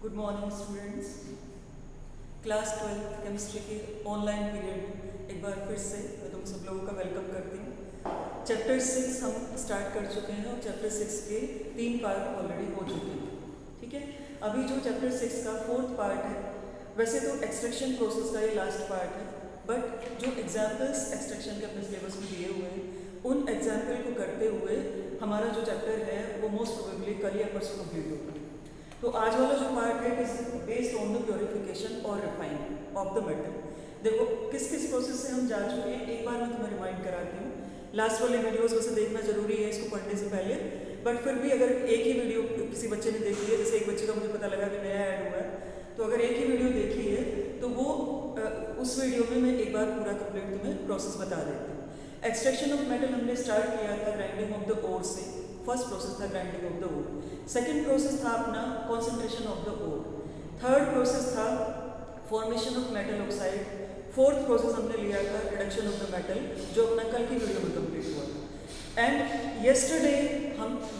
Good morning students. Class 12 chemistry के online period में एक बार फिर से मैं तुम सब लोगों का वेलकम करती हूँ। चैप्टर 6 हम स्टार्ट कर चुके हैं और चैप्टर 6 के 3 पार्ट ऑलरेडी हो चुके हैं। ठीक है, अभी जो चैप्टर 6 का 4th पार्ट है, वैसे तो एक्सट्रैक्शन प्रोसेस का ये लास्ट पार्ट है, बट जो एग्जाम्पल्स एक्सट्रैक्शन के अपने सिलेबस में दिए हुए हैं उन एग्जाम्पल को करते हुए हमारा जो चैप्टर है वो मोस्ट प्रोबेबली कल या परसों कंप्लीट होगा। तो आज वाला जो पार्ट है is based on the purification और रिफाइनिंग ऑफ द मेटल। देखो किस किस प्रोसेस से हम जा चुके हैं, एक बार मैं तुम्हें रिमाइंड कराती हूँ। लास्ट वाले वीडियोस वैसे देखना जरूरी है इसको पढ़ने से पहले, बट फिर भी अगर एक ही वीडियो किसी बच्चे ने देखी है, जैसे एक बच्चे का मुझे पता लगा कि नया ऐड हुआ है, तो अगर एक ही वीडियो देखी है तो वो उस वीडियो में मैं एक बार पूरा कंप्लीट तुम्हें प्रोसेस बता देती हूँ। एक्सट्रैक्शन ऑफ मेटल हमने स्टार्ट किया था ग्राइंडिंग ऑफ द ओर से। फर्स्ट प्रोसेस था grinding of the ore. Second process था अपना concentration of the ore. Third process था formation of metal oxide. Fourth process हमने लिया था रिडक्शन ऑफ द मेटल, जो अपना कल की वीडियो में कंप्लीट हुआ था। And yesterday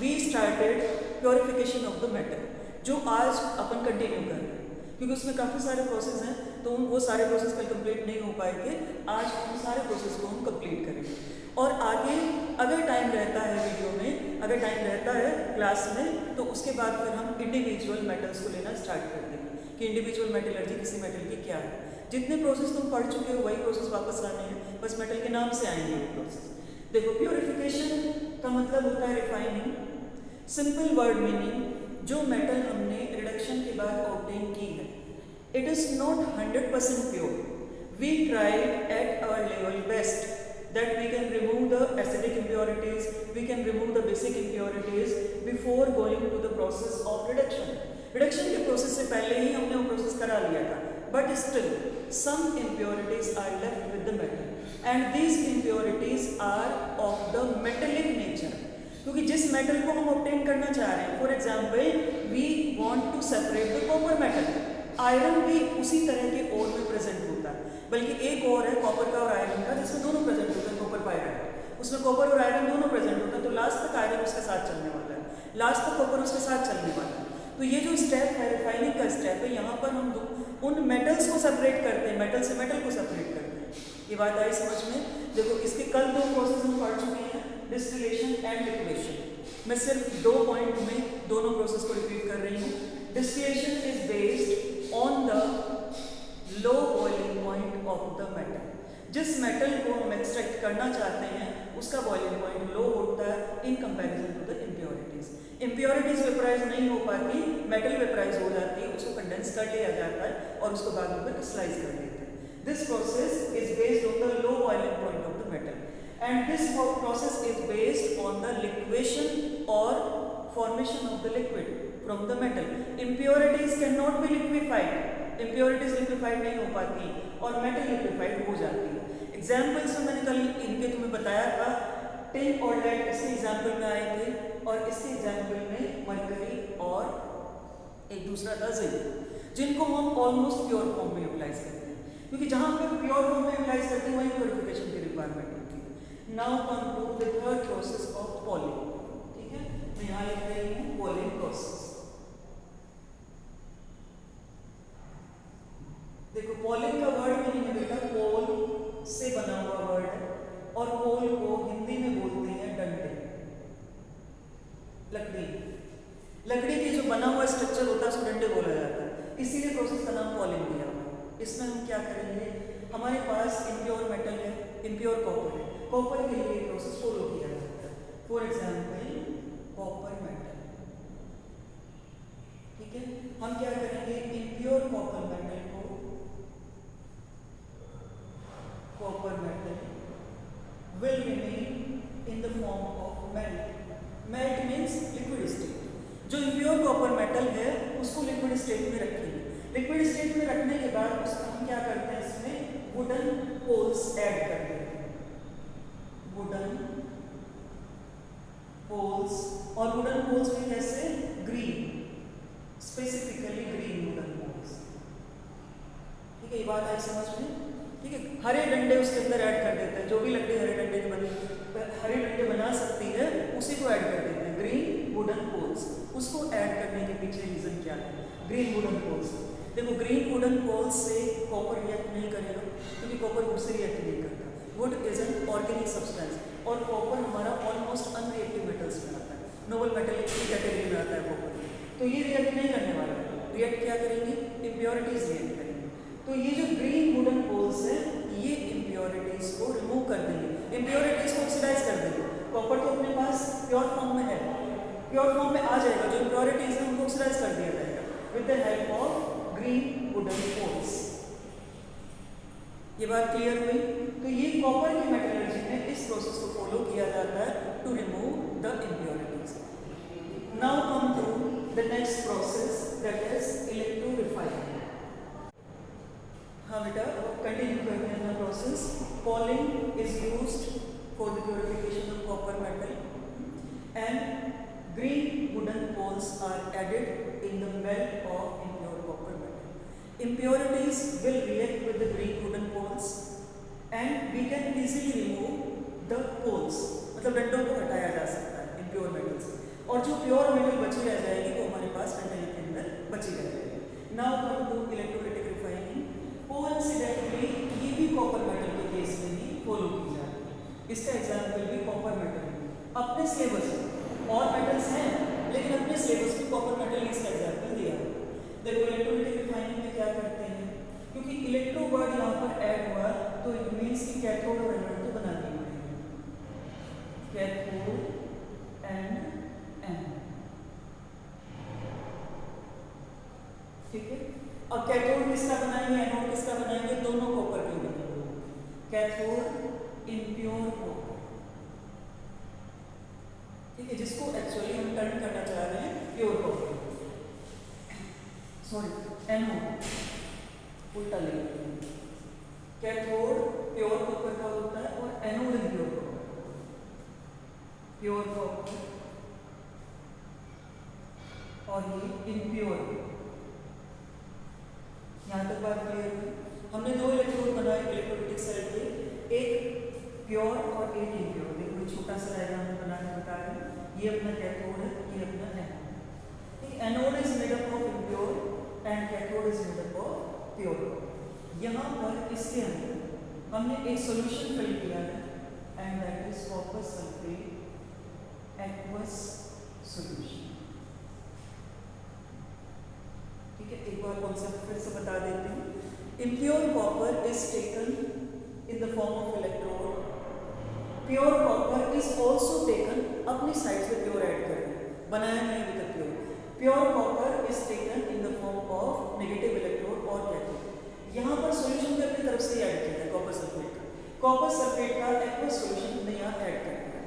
we started purification of the metal, जो आज अपन कंटिन्यू कर रहे हैं, क्योंकि उसमें काफ़ी सारे प्रोसेस हैं तो वो सारे प्रोसेस कल कंप्लीट नहीं हो पाए थे। आज उन सारे प्रोसेस को हम कंप्लीट करेंगे और आगे अगर टाइम रहता है वीडियो में, अगर टाइम रहता है क्लास में, तो उसके बाद फिर हम इंडिविजुअल मेटल्स को लेना स्टार्ट कर देंगे कि इंडिविजुअल मेटलर्जी किसी मेटल की क्या है। जितने प्रोसेस तुम पढ़ चुके हो वही प्रोसेस वापस आने हैं, बस मेटल के नाम से आएंगे वो प्रोसेस। देखो प्योरिफिकेशन का मतलब होता है रिफाइनिंग। सिंपल वर्ड मीनिंग, जो मेटल हमने रिडक्शन के बाद ऑब्टेन की है, it is not 100% pure. We tried at our level best that we can remove the acidic impurities, we can remove the basic impurities before going to the process of reduction. Reduction के process से पहले ही हमने वो process करा लिया था, but still some impurities are left with the metal, and these impurities are of the metallic nature. क्योंकि जिस मेटल को हम obtain करना चाह रहे हैं, for example, we want to separate the copper metal. Iron भी उसी तरह के ओर में प्रेजेंट होता है, बल्कि एक और है कॉपर का और आयरन का जिसमें दोनों प्रेजेंट होते हैं, कॉपर पायराइट। उसमें कॉपर और आयरन दोनों प्रेजेंट होता है, तो लास्ट तक आयरन उसके साथ चलने वाला है, लास्ट तक कॉपर उसके साथ चलने वाला है। तो ये जो स्टेप है रिफाइनिंग का स्टेप है, यहाँ पर हम उन मेटल्स को सेपरेट करते हैं, मेटल से मेटल को सेपरेट करते हैं। ये बात आई समझ में? देखो इसके कल 2 प्रोसेस हम पढ़ चुके हैं, डिस्टिलेशन एंड लिक्विडेशन। मैं सिर्फ 2 पॉइंट में दोनों प्रोसेस को रिपीट कर रही हूँ। Distillation is based on the low boiling point of the metal. जिस मेटल को हम एक्सट्रैक्ट करना चाहते हैं उसका बॉइलिंग पॉइंट लो होता है in comparison to the impurities. Impurities vaporise नहीं हो पाती, मेटल वेपराइज हो जाती है, उसको कंडेंस कर लिया जाता है और उसको बाद में क्रिस्टलाइज कर देते हैं। This process is based on the low boiling point of the metal and this process is based on the liquation और formation of the liquid from the metal. Impurities cannot be liquefied. Impurities liquefied नहीं हो पाती और metal liquefied हो जाती है। Examples में मैंने कल इनके तुम्हें बताया था, tin और lead इसके एग्जाम्पल में आए थे और इसके एग्जाम्पल में मरकरी और एक दूसरा था जिंक, जिनको हम ऑलमोस्ट प्योर फॉर्म में यूटिलाइज करते हैं, क्योंकि जहाँ पे प्योर फॉर्म में यूटिलाइज करते हैं वहीं प्योरिफिकेशन की रिक्वायरमेंट होती है। Now come to the third process of poling. यहाँ लिख रही हूँ पॉलिंग प्रोसेस। देखो पॉलिंग का वर्ड मीनिंग है बेटा, पोल से बना हुआ वर्ड है और पोल को हिंदी में बोलते हैं डंडे। लकड़ी, लकड़ी के जो बना हुआ स्ट्रक्चर होता है उसको डंडे बोला जाता है, इसीलिए प्रोसेस का नाम पॉलिंग दिया हुआ है। इसमें हम क्या करेंगे, हमारे पास इम्प्योर मेटल है, इम्प्योर कॉपर है, कॉपर के लिए प्रोसेस फॉलो किया जाता है। फॉर एग्जाम्पल कॉपर मेटल, ठीक है, हम क्या करेंगे, इम्प्योर कॉपर मेटल को, copper metal will remain in the form of melt. Melt means liquid state. जो इम्प्योर कॉपर मेटल है उसको लिक्विड स्टेट में रखेंगे। लिक्विड स्टेट में रखने के बाद उसको हम क्या करते हैं, इसमें वुडन पोल्स ऐड कर देते हैं, वुडन पोल्स। और वुडन पोल्स में कैसे, green, specifically green wooden poles. ठीक है, ये बात आई समझ में? ठीक है, हरे डंडे उसके अंदर ऐड कर देते हैं, जो भी लकड़ी हरे डंडे के हरे डंडे बना सकती है उसी को ऐड कर देते हैं, ग्रीन वुडन पोल्स। उसको ऐड करने के पीछे रीज़न क्या है? Green wooden poles. देखो ग्रीन वुडन पोल्स से कॉपर रिएक्ट नहीं करेगा क्योंकि कॉपर वुड से रिएक्ट नहीं करता। Wood is an organic substance और कॉपर हमारा ऑलमोस्ट अनरिएक्टिव मेटल्स में आता है, नोबल मेटल की कैटेगरी में आता है कॉपर। तो ये रिएक्ट नहीं करने वाला है, रिएक्ट क्या करेंगे? इम्प्योरिटीज रिएक्ट करेंगे। तो ये जो ग्रीन वुडन पोल्स है ये इम्प्योरिटीज को रिमूव कर देंगे, इम्प्योरिटीज को ऑक्सीडाइज कर देंगे। कॉपर तो अपने पास प्योर फॉर्म में है, प्योर फॉर्म में आ जाएगा, जो इम्प्योरिटीज है उनको ऑक्सीडाइज कर दिया जाएगा with the help of green wooden poles. ये बात क्लियर हुई? तो ये कॉपर की मेटलर्जी में इस प्रोसेस को फॉलो किया जाता है to remove the impurities. Now come to the next process that is electrorefining. हाँ बेटा कंटिन्यू करते हैं अपना process. Poling is used for the purification of copper metal and green wooden poles are added in the melt of impure copper metal. Impurities will react with the green wooden poles and we can easily remove the poles. मतलब डंडों को हटाया जा सकता है impure metals से, और जो प्योर मेटल बची रह जाएगी वो हमारे पास कंटेनर के अंदर बची रह जाएगी। Now come to electrolytic refining. Coincidentally ये भी कॉपर मेटल के केस में ही फॉलो की जा रही है। इसका एग्जाम्पल भी कॉपर मेटल अपने सिलेबस में और मेटल्स हैं लेकिन अपने सिलेबस में कॉपर मेटल इसका एग्जाम्पल दिया है। देखो इलेक्ट्रोलाइटिक रिफाइनिंग में क्या करते हैं, क्योंकि इलेक्ट्रो वर्ड यहाँ पर ऐड हुआ तो इट मीन्स कि कैथोड और एनोड तो बना दिए पड़ेंगे, कैथोड एंड एनोड। ठीक है, अब कैथोड किसका बनाएंगे, एनोड किसका बनाएंगे? दोनों कॉपर के बनेंगे। कैथोड इम्प्योर कॉपर, ठीक है, जिसको एक्चुअली हम टर्न करना चाह रहे हैं प्योर कॉपर, सॉरी एनोड उल्टा ले लेते हैं। कैथोड प्योर कॉपर का होता है और anode impure copper. Pure copper और ये इम्प्योर। यहाँ तक बात क्लियर है? हमने दो इलेक्ट्रोड बनाए इलेक्ट्रोलाइटिक सेल के, एक प्योर और एक इम्प्योर। देखो छोटा सा डायग्राम बना के बता रहे हैं, ये अपना कैथोड है, ये अपना anode. Anode is made up of impure and cathode is made up of pure. यहाँ पर इसके अंदर हमने एक सॉल्यूशन फिल किया है and that is copper sulphate aqueous solution. ठीक है, एक बार कॉन्सेप्ट फिर से बता देती हूँ। Impure copper is taken in the form of electrode, pure copper is also taken, अपनी साइड से प्योर ऐड करें, बनाया नहीं अभी तक pure. Pure copper is taken in the form of negative electrode और कैथोड। यहाँ पर सॉल्यूशन भी अपनी तरफ से ऐड किया है कॉपर सल्फेट का, कॉपर सल्फेट का एक्वस सॉल्यूशन हमने यहाँ ऐड कर दिया।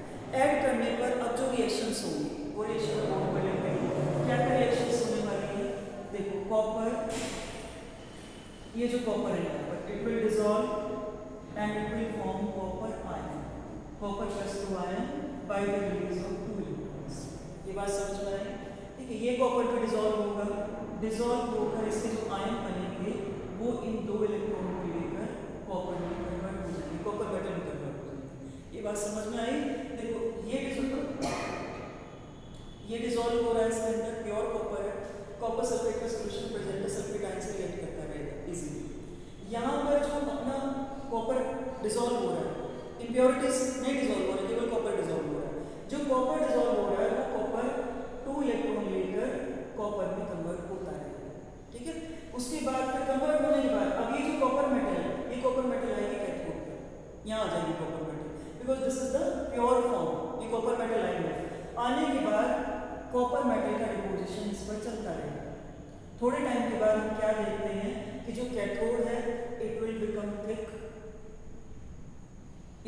ऐड करने पर अब जो रिएक्शंस होंगी वो रिएक्शन होने वाले हैं। क्या क्या रिएक्शंस होने वाली है? देखो कॉपर, ये जो कॉपर है यहाँ पर it will dissolve and it will form copper ion, copper plus 2 ion by the release of 2 electrons. ये बात समझ में आई? ठीक है, ये कॉपर भी डिसॉल्व होगा, डिसॉल्व होकर इसके जो आयन बनेंगे वो इन 2 इलेक्ट्रॉन को लेकर कॉपर में कन्वर्ट हो जाएंगे, कॉपर मेटल में कन्वर्ट हो जाएंगे। ये बात समझ में आई? देखो ये डिसॉल्व हो रहा है इसके अंदर, प्योर कॉपर है, कॉपर सल्फेट का सॉल्यूशन प्रेजेंट है, सल्फेट आयन से रिएक्ट करता रहेगा इजीली। यहाँ पर जो अपना कॉपर डिसॉल्व हो रहा है, इम्प्योरिटीज नहीं डिसॉल्व हो रहा है, केवल कॉपर डिसॉल्व हो रहा है। जो कॉपर डिसॉल्व हो रहा है वो कॉपर 2 इलेक्ट्रॉन लेकर कॉपर में कन्वर्ट होता है। ठीक है, उसके बाद फिर कन्वर्ट होने के बाद अब ये जो कॉपर मेटल है, ये कॉपर मेटल आएगी कैथोड पे, यहाँ आ जाएगी copper metal, because this is the pure form. ये कॉपर मेटल आएंगे, आने के बाद कॉपर मेटल का डिपोजिशन इस पर चलता रहेगा। थोड़े टाइम के बाद हम क्या देखते हैं कि जो कैथोड है इट विल बिकम थिक,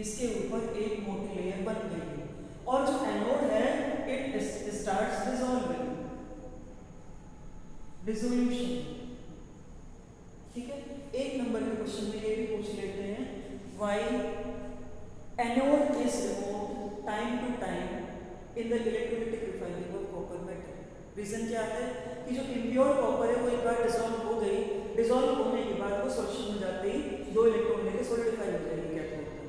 इसके ऊपर एक मोटी लेयर बन गई, और जो एनोड है इट स्टार्ट्स डिसॉल्विंग, डिसोल्यूशन। ठीक है, एक नंबर के क्वेश्चन में ये भी पूछ लेते हैं, why anode is removed time to time in the electrolytic refining of copper metal. Reason क्या है कि जो इम्प्योर कॉपर है वो एक बार डिसॉल्व हो गई, डिसॉल्व होने के बाद वो सॉल्यूशन में जाते ही 2 इलेक्ट्रॉन लेके सॉलिडिफाई हो जाएगी कैथोड पे,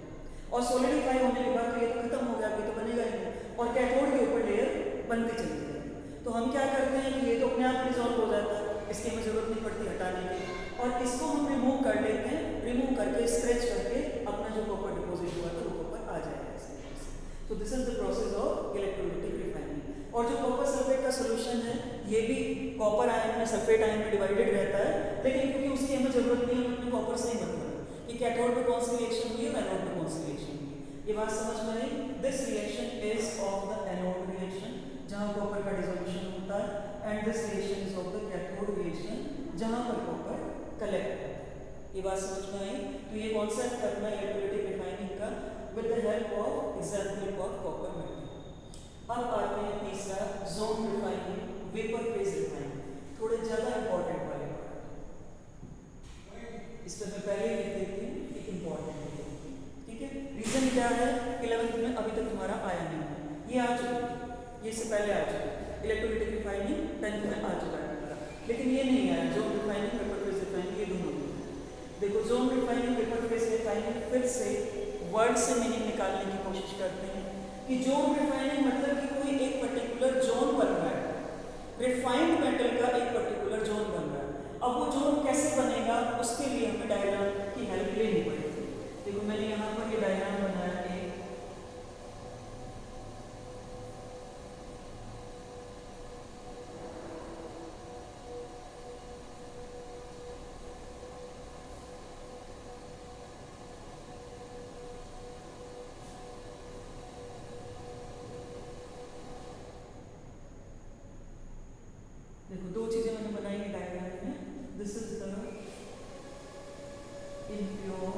और सॉलिडिफाई होने के बाद तो ये तो खत्म हो गया, अभी तो बनेगा ही नहीं, और कैथोड के ऊपर लेयर बनती चली जाएगी। तो हम क्या करते हैं कि ये तो अपने आप रिजॉल्व हो जाता है, इसकी हमें ज़रूरत नहीं पड़ती हटाने की, और इसको हम रिमूव कर लेते हैं, रिमूव करके स्क्रैच करके अपना जो कॉपर डिपॉजिट हुआ था वो कॉपर आ जाएगा इस तरीके से। तो this is the process of electrolytic refining. और जो कॉपर सल्फेट का सोल्यूशन है ये भी कॉपर आयन में सल्फेट आयन में डिवाइडेड रहता है, लेकिन क्योंकि उसकी हमें ज़रूरत नहीं है, अपने कॉपर से ही मतलब कि कैथोड पे कौन सी रिएक्शन हुई है, एनोड पे कौन सी रिएक्शन हुई है, ये बात समझ में आई। This reaction is of the anode reaction जहाँ कॉपर का डिसोल्यूशन होता है, and this reaction is of the cathode reaction जहाँ पर कॉपर कलेक्ट होता है। ये बात समझ में आई। तो ये कॉन्सेप्ट अपना इलेक्ट्रोलिटिक रिफाइनिंग का with the help of example of copper metal. अब आते हैं तीसरा, zone refining, vapour phase refining, थोड़े ज़्यादा इंपॉर्टेंट वाले पार्ट। इस पर मैं पहले ही लिख देती हूँ कि इंपॉर्टेंट है, ठीक है। रीजन क्या है, 11th में अभी तक हमारा आया नहीं है, ये आ चुका है, ये इससे पहले आ चुका है। इलेक्ट्रोलिटिक रिफाइनिंग 10th में आ चुका है हमारा, लेकिन ये नहीं आया zone refining, vapour phase refining, ये दोनों। देखो zone refining, vapour phase refining, फिर से वर्ड से मीनिंग निकालने की कोशिश करते हैं कि जोन रिफाइनिंग मतलब कि कोई एक पर्टिकुलर जोन बन रहा है, रिफाइंड मेटल का एक पर्टिकुलर जोन बन रहा है। अब वो जोन कैसे बनेगा उसके लिए हमें डायग्राम की हेल्प लेनी पड़ेगी। देखो मैंने यहाँ पर ये डायग्राम बनाया है, देखो दो चीजें मैंने बनाई है डायग्राम में। This is the impure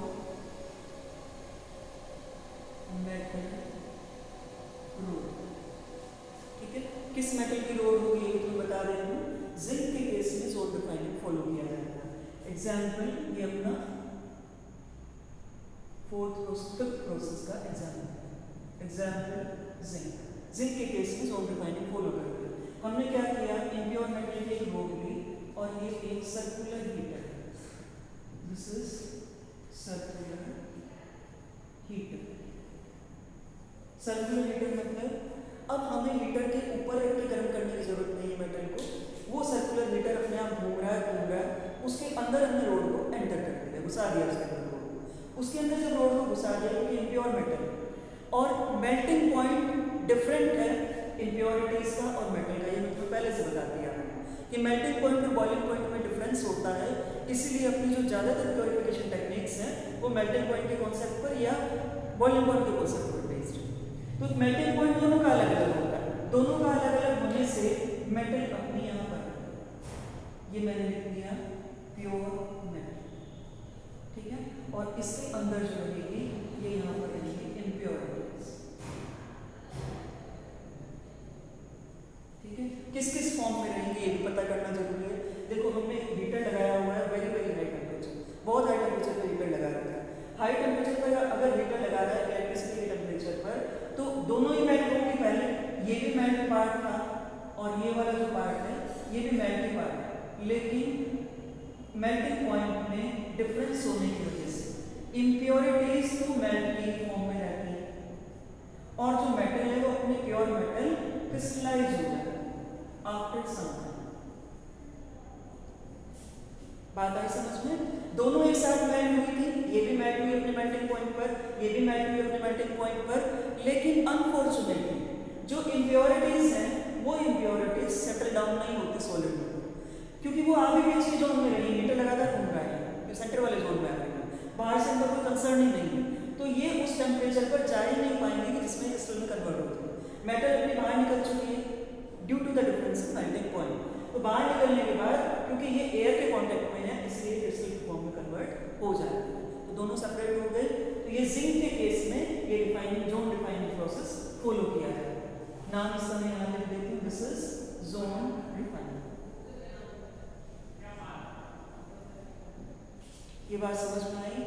metal road, ठीक है। किस मेटल की रोड होगी ये तो बता रही हूँ। जिंक के केस में जोन रिफाइनिंग फॉलो किया जाएगा। एग्जाम्पल ये अपना फिफ्थ प्रोसेस का एग्जाम्पल जिंक। जिंक के केस में जोन रिफाइनिंग फॉलो करते हैं। हमने क्या किया, इम्प्योर मेटल की एक रोड ली और ये एक circular heater, this is circular heater. Circular heater मतलब अब हमें हीटर के ऊपर रख के गर्म करने की जरूरत नहीं है मेटल को, वो सर्कुलर हीटर अपने आप घूम रहा है, उसके अंदर हमने रोड को एंटर कर दिया, घुसा दिया उसके अंदर रोड को। उसके अंदर जब रोड को घुसा दिया क्योंकि इम्प्योर मेटल और मेल्टिंग पॉइंट डिफरेंट है इम्प्योरिटीज का और मेटल का, ये मतलब पहले से बता दिया मैंने कि मेल्टिंग पॉइंट और बॉइलिंग पॉइंट में डिफरेंस होता है। इसीलिए अपनी जो ज़्यादातर प्योरिफिकेशन टेक्निक्स हैं वो मेल्टिंग पॉइंट के कॉन्सेप्ट पर या बॉइलिंग पॉइंट के कॉन्सेप्ट पर बेस्ड है। तो मेल्टिंग पॉइंट दोनों का अलग अलग होता है, दोनों का अलग अलग होने से मेटल अपनी यहाँ पर ये मैंने लिख दिया प्योर मेटल, ठीक है। और इसके अंदर जो रहेगी ये यहाँ पर रहेगी इम्प्योरिटीज, ठीक है। किस किस फॉर्म में रहेंगे ये भी पता करना जरूरी है। देखो हमने हीटर लगाया हुआ है, वेरी वेरी हाई टेम्परेचर, बहुत हाई टेम्परेचर पर हीटर लगा रखा है। हाई टेम्परेचर पर अगर हीटर लगा रहा है इलेक्ट्रिसिटी के टेम्परेचर पर, तो दोनों ही मेल्ट होंगे। पहले ये भी मेल्ट पार्ट था और ये वाला जो पार्ट है ये भी मेल्टिंग पार्ट है, लेकिन मेल्टिंग पॉइंट में डिफरेंस होने की वजह से इम्प्योरिटीज तो मेल्ट की फॉर्म में रहती है और जो मेटल है वो अपने प्योर मेटल क्रिस्टलाइज हो जाता है आफ्टर सम टाइम। बात आई समझ में? दोनों एक साथ मेल्ट हुई थी, ये भी मेल्ट हुई अपने मेल्टिंग पॉइंट पर, ये भी मेल्ट हुई अपने मेल्टिंग पॉइंट पर, लेकिन अनफॉर्चुनेटली जो इम्प्योरिटीज हैं वो इम्प्योरिटीज सेटल डाउन नहीं होती सॉलिड में, क्योंकि वो आगे भी अच्छी जोन में रही, हीटर लगातार घूम रहा है, जो सेंटर वाले जोन में आ रही है, बाहर से इनका कोई कंसर्न ही नहीं है, तो ये उस टेम्परेचर पर जा ही नहीं पाएंगे कि जिसमें क्रिस्टल में कन्वर्ट होती है। मेटल अपनी बाहर निकल चुकी है due to the difference in melting point, तो बाहर निकलने के बाद क्योंकि ये एयर के कांटेक्ट में है इसलिए क्रिस्टल की फॉर्म में कन्वर्ट हो जाती है, तो दोनों सेपरेट हो गए। तो ये जिंक के केस में ये refining zone refining process follow किया जाए। नाम इसका मैं यहाँ लिख देती हूँ, दिस इज जोन रिफाइनिंग। ये बात समझ में आई?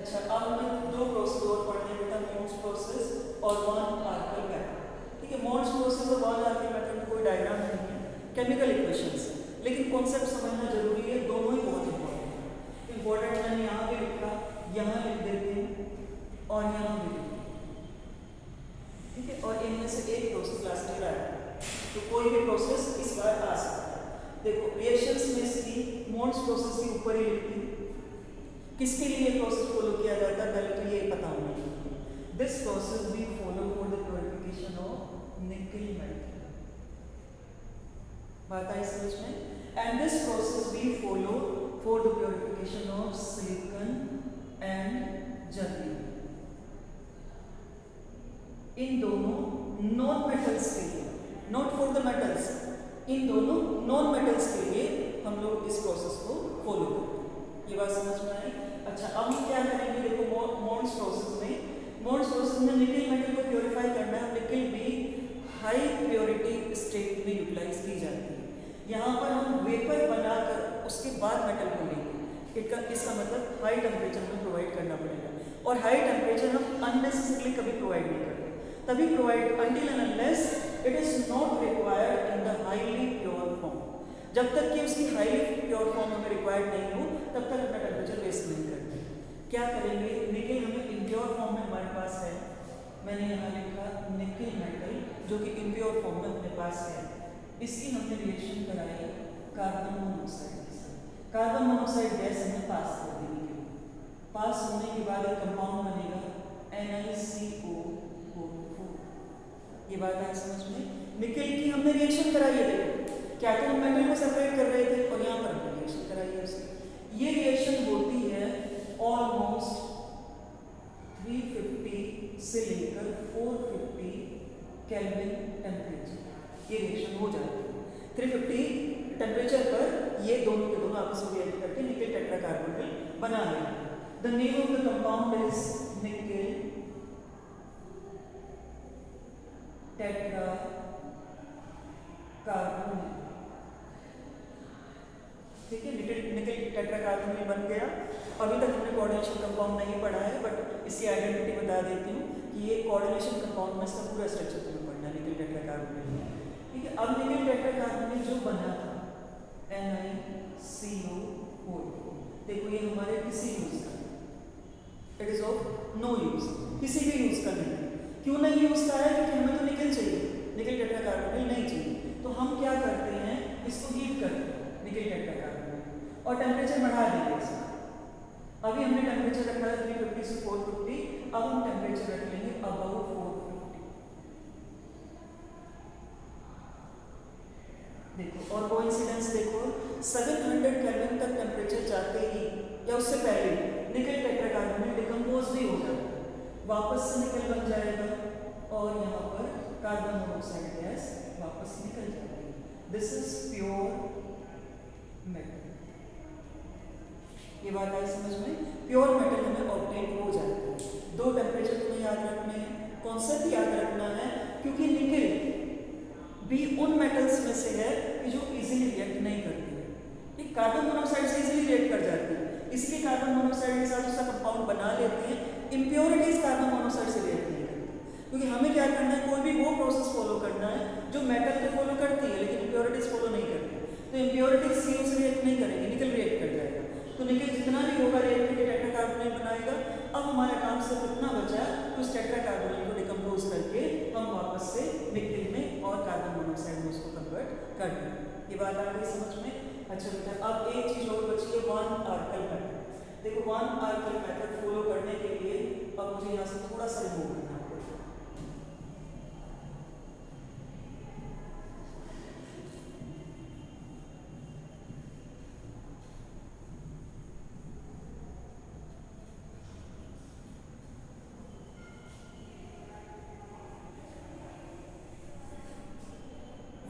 अच्छा, अब हमें दो प्रोसेस और पढ़ने बेटा, मोल्स प्रोसेस और वन आर्कल मेथड, ठीक है। मोल्स प्रोसेस और वन आर्कल मेथड में कोई डायग्राम नहीं है, केमिकल इक्वेशंस है, लेकिन कॉन्सेप्ट समझना जरूरी है, दोनों ही बहुत इंपॉर्टेंट है। इंपॉर्टेंट मैंने यहाँ भी लिखा, यहाँ लिख देते हैं और यहाँ भी लिख देते हैं, ठीक है। और इनमें से एक प्रोसेस लास्ट ईयर आया, तो कोई भी प्रोसेस इस बार आ सकता है। देखो रिएक्शंस में इसकी मोड्स प्रोसेस के ऊपर ही लिखती है। किसके लिए प्रोसेस फॉलो किया जाता है पहले तो ये पता होना चाहिए। This process we follow for the purification of nickel metal. बात आई समझ में? And this process we follow for the purification of silicon and germanium. इन दोनों नॉन मेटल्स के लिए, नॉट फॉर द मेटल्स, इन दोनों नॉन मेटल्स के लिए हम लोग इस प्रोसेस को फॉलो करते हैं। ये बात समझ में आई? अच्छा, अब हम क्या करेंगे? देखो मोड्स प्रोसेस में निकल मेटल को प्योरीफाई करना है। निकल भी हाई प्योरिटी स्टेट में यूटिलाइज की जाती है। यहाँ पर हम वेपर बनाकर उसके बाद मेटल को लेंगे। इसका मतलब हाई टेम्परेचर में प्रोवाइड करना पड़ेगा, और हाई टेम्परेचर हम अननेसेसरली कभी प्रोवाइड नहीं करते। तभी provide until and unless it is not required in the highly pure form। जब तक कि उसकी हाईली प्योर फॉर्म हमें रिक्वायर्ड नहीं हो तब तक अपना टेम्परेचर वेस्ट नहीं करते। क्या करेंगे? निकल हमें इम्प्योर फॉर्म में हमारे पास है, मैंने यहाँ लिखा निकल मेटल जो कि इम्प्योर फॉर्म में अपने पास है। इसकी हमने रिएक्शन कराई कार्बन मोनोऑक्साइड के साथ। कार्बन मोनोऑक्साइड गैस हमें पास कर देंगे। पास होने के बाद एक कंपाउंड बनेगा NiCO4। ये बात है समझ में? निकल की हमने रिएक्शन कराई है। देखो क्या तो हम मेटल को सेपरेट कर रहे थे और यहाँ पर हमने रिएक्शन कराई है उसकी। ये रिएक्शन होती है ऑलमोस्ट 350 से लेकर 450 केल्विन टेम्परेचर। ये रिएक्शन हो जाती है 350 टेम्परेचर पर। ये दोनों के दोनों आपस में रिएक्ट करके निकल टेट्राकार्बोनिल बना लेते हैं। The name of the compound is निकल टेट्रा कार्बोनिल। ठीक है, निकल टेट्रा कार्बोनिल बन गया। अभी तक हमने कोऑर्डिनेशन कंपाउंड नहीं पढ़ा है, बट इसकी आइडेंटिटी बता देती हूँ कि ये कोऑर्डिनेशन कंपाउंड में इसका पूरा स्ट्रक्चर तुम्हें पढ़ना है निकल टेट्रा कार्बोनिल। ठीक है, अब निकल टेट्रा कार्बोनिल जो बना था NiCO4, देखो ये हमारे किसी यूज का, it is of no use, किसी भी यूज का नहीं। क्यों नहीं यूज का है? क्योंकि हमें तो निकल चाहिए, निकल टेट्रा कार्बोनिल नहीं चाहिए। तो हम क्या करते हैं? इसको हीट करते हैं निकल टेट्रा कार्बोनिल और टेम्परेचर बढ़ा देंगे इसका। अभी हमने टेम्परेचर रखा है 350 से 450, अब हम टेम्परेचर रख लेंगे अबव 450। देखो और कोइंसिडेंस देखो, 700 केल्विन तक टेम्परेचर जाते ही या उससे पहले निकल टेट्रा कार्बोनिल डिकम्पोज भी होगा, वापस से निकल बन जाएगा और यहाँ पर कार्बन मोनोऑक्साइड गैस वापस निकल जाएगी। This is pure metal. ये बात आई समझ में? प्योर मेटल हमें ऑब्टेन हो जाता है। दो टेम्परेचर तुम्हें याद रखने हैं, कॉन्सेप्ट याद रखना है, क्योंकि निकल भी उन मेटल्स में से है कि जो इजीली रिएक्ट नहीं करती है। ठीक, कार्बन मोनोऑक्साइड से इजीली रिएक्ट कर जाती है, इसलिए कार्बन मोनोऑक्साइड के साथ उसका कंपाउंड बना लेती है। इम्प्योरिटीज कार्बन मोनोऑक्साइड से रिएक्ट नहीं करती, क्योंकि हमें क्या करना है? कोई भी वो प्रोसेस फॉलो करना है जो मेटल को फॉलो करती है लेकिन इम्प्योरिटीज फॉलो नहीं करती। तो इम्प्योरिटीज CO से रिएक्ट नहीं करेंगे, निकल रिएक्ट कर जाएगा। तो निकल जितना भी होगा रिएक्ट करके टेट्रा कार्बोनिल बनाएगा। अब हमारा काम सिर्फ इतना बचा कि उस टेट्रा कार्बोनिल को डिकम्पोज करके हम वापस से निकल में और कार्बन मोनोऑक्साइड में उसको कन्वर्ट कर दें। ये बात आ गई समझ में? अच्छा बेटा, अब एक चीज और बची है, वन आर्कल मेथड। देखो वन आर्कल मेथड फॉलो करने के लिए अब मुझे यहाँ से थोड़ा सा रिमूव करना पड़ेगा।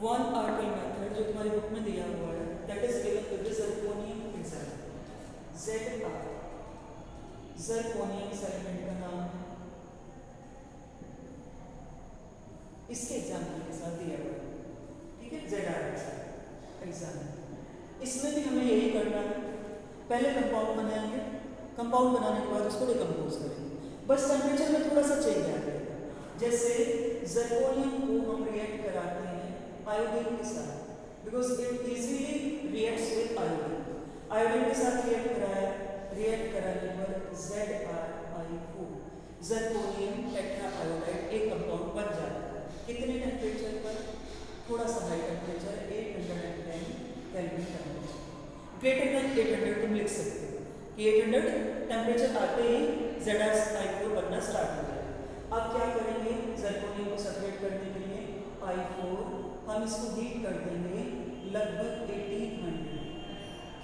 वन आर्कल मेथड जो तुम्हारी बुक में दिया हुआ है, that is given with zirconium inside। ZR zirconium इस एलिमेंट का नाम है, इसके एग्जाम्पल के साथ दिया हुआ है। ठीक है, ZR एग्जाम्पल। इसमें भी हमें यही करना है, पहले कंपाउंड बनाएंगे, कंपाउंड बनाने के बाद उसको डिकम्पोज करेंगे। बस टेम्परेचर में थोड़ा सा चेंज आ जाएगा। जैसे zirconium को हम रिएक्ट कराते हैं आयोडीन के साथ, because it easily reacts with iodine. Iodine के साथ रिएक्ट कराने पर ZrI4 zirconium टेट्रा आयोडाइड एक कंपाउंड बन जाता है। कितने टेम्परेचर पर? थोड़ा सा high temperature 810 kelvin temperature, greater than 800 तुम लिख सकते हो कि 800 टेम्परेचर आते ही ZrI4 बनना स्टार्ट हो जाएगा। अब क्या करेंगे, ज़िरकोनियम को सेपरेट करने के लिए I4 हम इसको हीट कर देंगे लगभग 1800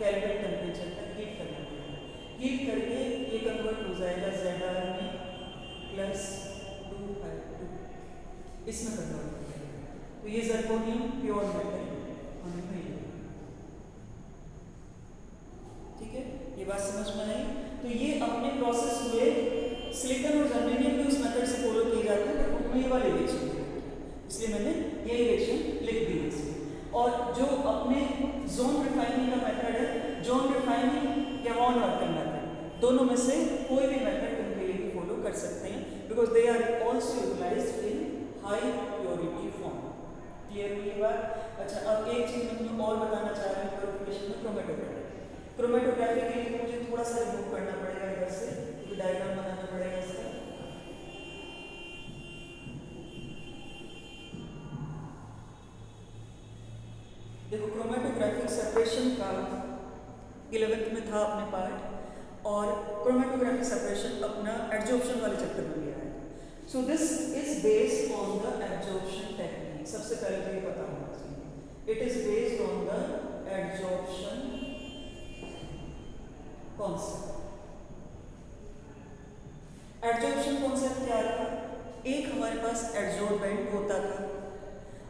केल्विन टेम्परेचर तक हीट करना पड़ेगा। हीट करके ये कन्वर्ट हो जाएगा Zr में +2I2 इसमें कन्वर्ट हो जाएगा। तो ये ज़िरकोनियम प्योर मेटल हमें मिल गया। ठीक है, ये बात समझ में आई। तो ये अपने प्रोसेस हुए, सिलिकॉन और जर्मेनियम भी उस मेथड से फॉलो किए जाते हैं, बट उनमें ये वाले रिएक्शन किया, इसलिए मैंने ये रिएक्शन लिख दी इसमें। और जो अपने जोन रिफाइनिंग का मेथड है, जोन रिफाइनिंग या वॉन वर्कन मेथड, दोनों में से कोई भी मेथड उनके लिए भी फॉलो कर सकते हैं, because they are also utilised in high purity form. Clear हुई ये बात? अच्छा, अब एक चीज मैं तुम्हें और बताना चाह रहा हूँ प्योरिफिकेशन में, क्रोमेटोग्राफी। क्रोमेटोग्राफी के लिए मुझे थोड़ा सा रिमूव करना पड़ेगा इधर से, क्योंकि डायग्राम बनाना पड़ेगा इसका। देखो, क्रोमेटोग्राफिक सेपरेशन का 11th में था अपने पार्ट, और क्रोमेटोग्राफिक सेपरेशन अपना एडजॉर्प्शन वाले चैप्टर में लिया है। So this is based on the adsorption technique. सबसे पहले तो ये पता होना चाहिए, it is based on the adsorption concept. Adsorption concept क्या था? एक हमारे पास एडजॉर्बेंट होता था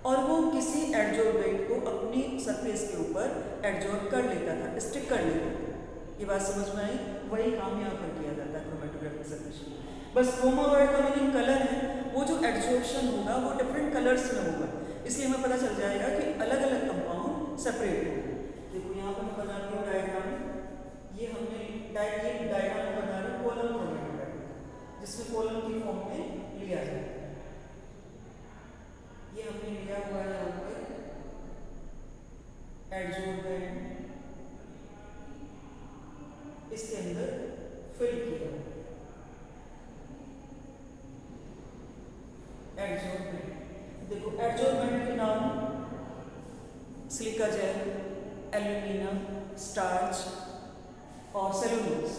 और वो किसी एडजॉर्बेंट को अपनी सरफेस के ऊपर एडजॉर्ब कर लेता था, स्टिक कर लेता था। ये बात समझ में आई? वही काम यहाँ पर किया जाता है क्रोमेटोग्राफिक सेपरेशन। बस क्रोमा वर्ड का मीनिंग कलर है, वो जो एडजॉर्प्शन होगा वो डिफरेंट कलर्स में होगा, इसलिए हमें पता चल जाएगा कि अलग अलग कंपाउंड सेपरेट होंगे। देखो यहाँ पर मैं बना रही हूँ डायग्राम, ये हमने डायग्राम बना रहे हैं कॉलम क्रोमेटोग्राफी, जिसमें कॉलम की फॉर्म में लिया जाए। ये हमने लिया हुआ है यहाँ पर एडजॉर्बेंट, इसके अंदर फिल किया एडजॉर्बेंट। देखो एडजॉर्बेंट के नाम सिलिका जेल, एल्यूमिना, स्टार्च और सेलुलोज,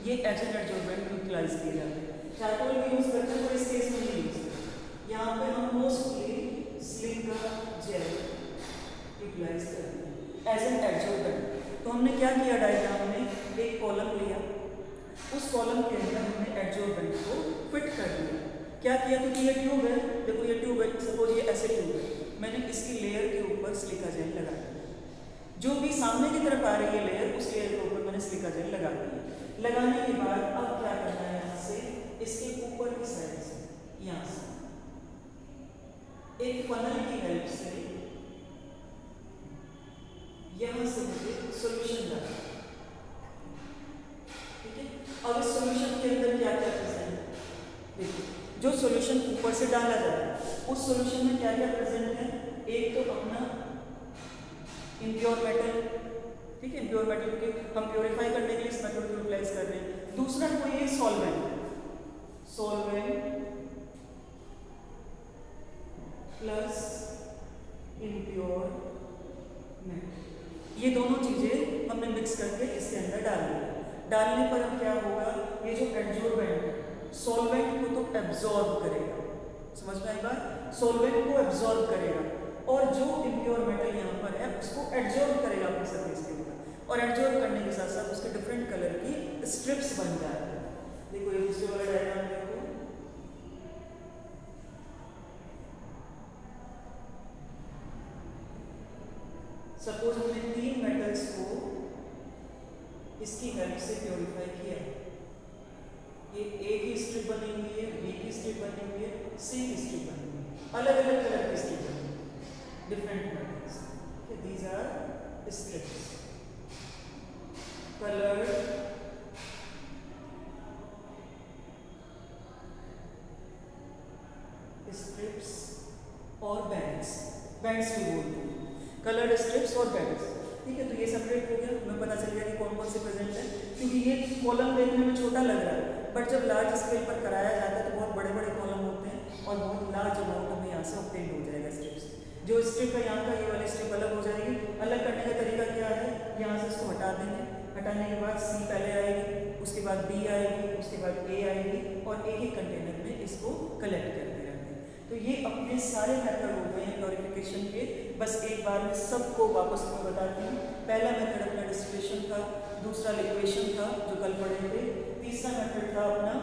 ये एज एन एडजॉर्बेंट यूटिलाइज किए जाते हैं। चारकोल भी यूज करते हैं, पर इस केस में नहीं यूज करते। यहाँ पे हम मोस्टली सिलिका जेल यूटिलाइज करते हैं एज एन एडजॉर्बेंट। तो हमने क्या किया, डायग्राम में एक कॉलम लिया, उस कॉलम के अंदर हमने एडजॉर्बेंट को फिट कर दिया। क्या किया, क्योंकि ये ट्यूब है, देखो ये ट्यूब है, सपोज ये ऐसे ट्यूब है, मैंने इसकी लेयर के ऊपर सिलिका जेल लगा दिया। जो भी सामने की तरफ आ रही है लेयर, उस लेयर के ऊपर मैंने सिलिका जेल लगा दिया। लगाने के बाद अब क्या करना है, यहाँ से इसके ऊपर की साइड से, यहाँ से एक फनल की हेल्प से यहाँ से मुझे सॉल्यूशन डालना। ठीक है, अब इस सॉल्यूशन के अंदर क्या क्या प्रेजेंट है, देखिए जो सॉल्यूशन ऊपर से डाला जा रहा है उस सॉल्यूशन में क्या क्या प्रेजेंट है। एक तो अपना इम्प्योर मेटल, ठीक है, इम्प्योर मेटल क्योंकि हम प्योरीफाई करने के लिए इस मेथड को यूटिलाइज कर रहे हैं। दूसरा कोई ये solvent, solvent plus impure metal, ये दोनों चीजें हमने मिक्स करके इसके अंदर डाल दी। डालने पर अब क्या होगा, ये जो एडजॉर्बेंट सॉल्वेंट को तो एब्जॉर्ब करेगा, समझ में आई बात, सॉल्वेंट को एब्जॉर्ब करेगा और जो इम्प्योर मेटल यहाँ पर है उसको एडजॉर्ब करेगा अपनी सरफेस के ऊपर, और एडजॉर्ब करने के साथ साथ उसके डिफरेंट कलर की स्ट्रिप्स बन जाते हैं। देखो ये दूसरे वाला डायग्राम देखो, सपोज हमने 3 मेटल्स को इसकी हेल्प से प्योरीफाई किया, ये ए की स्ट्रिप बनी हुई है, बी की स्ट्रिप बनी हुई है, सी की स्ट्रिप बनी हुई है, अलग अलग कलर की स्ट्रिप बनी हुई है, different metals. These are strips, coloured strips और बैंड्स, बैंड्स भी बोलते हैं, कलर्ड स्ट्रिप्स और बैंड्स। ठीक है, तो ये सेपरेट हो गया, हमें पता चल गया कि कौन कौन से प्रेजेंट है, क्योंकि ये कॉलम देखने में छोटा लग रहा है, बट जब लार्ज स्केल पर कराया जाता है तो बहुत बड़े बड़े कॉलम होते हैं और बहुत लार्ज अमाउंट हमें यहाँ से ऑब्टेन हो जाएगा स्ट्रिप्स। जो स्ट्रिप है यहाँ का, ये वाली स्ट्रिप अलग हो जाएगी। अलग करने का तरीका क्या है, यहाँ से इसको हटा देंगे। हटाने के बाद सी पहले आएगी, उसके बाद बी आएगी, उसके बाद ए आएगी और एक एक कंटेनर में इसको कलेक्ट करते रहते हैं। तो ये अपने सारे मेथड हो गए हैं प्योरिफिकेशन के। बस एक बार में सबको वापस मैं बताती हूँ। पहला मेथड अपना डिस्टिलेशन था, दूसरा लिक्वेशन था जो कल पढ़े थे, तीसरा मेथड था अपना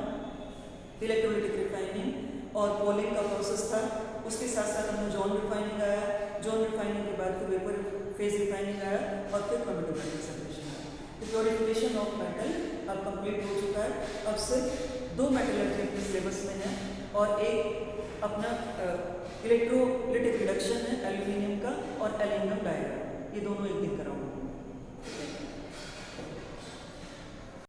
इलेक्ट्रोलिटिक रिफाइनिंग और पोलिंग का प्रोसेस था। उसके साथ साथ हमने जॉन रिफाइनिंग आया, जॉन रिफाइनिंग के बाद फिर वेपर फेज रिफाइनिंग आया और फिर क्रोमेटोग्राफिक सेपरेशन आया। तो प्योरिफिकेशन ऑफ मेटल अब कंप्लीट हो चुका है। अब सिर्फ 2 मेटलर्जी अपने सिलेबस में है और एक अपना इलेक्ट्रोलिटिक रिडक्शन है एल्यूमिनियम का और एल्यूमिनियम डाइऑक्साइड, ये दोनों एक दिन कराऊंगा।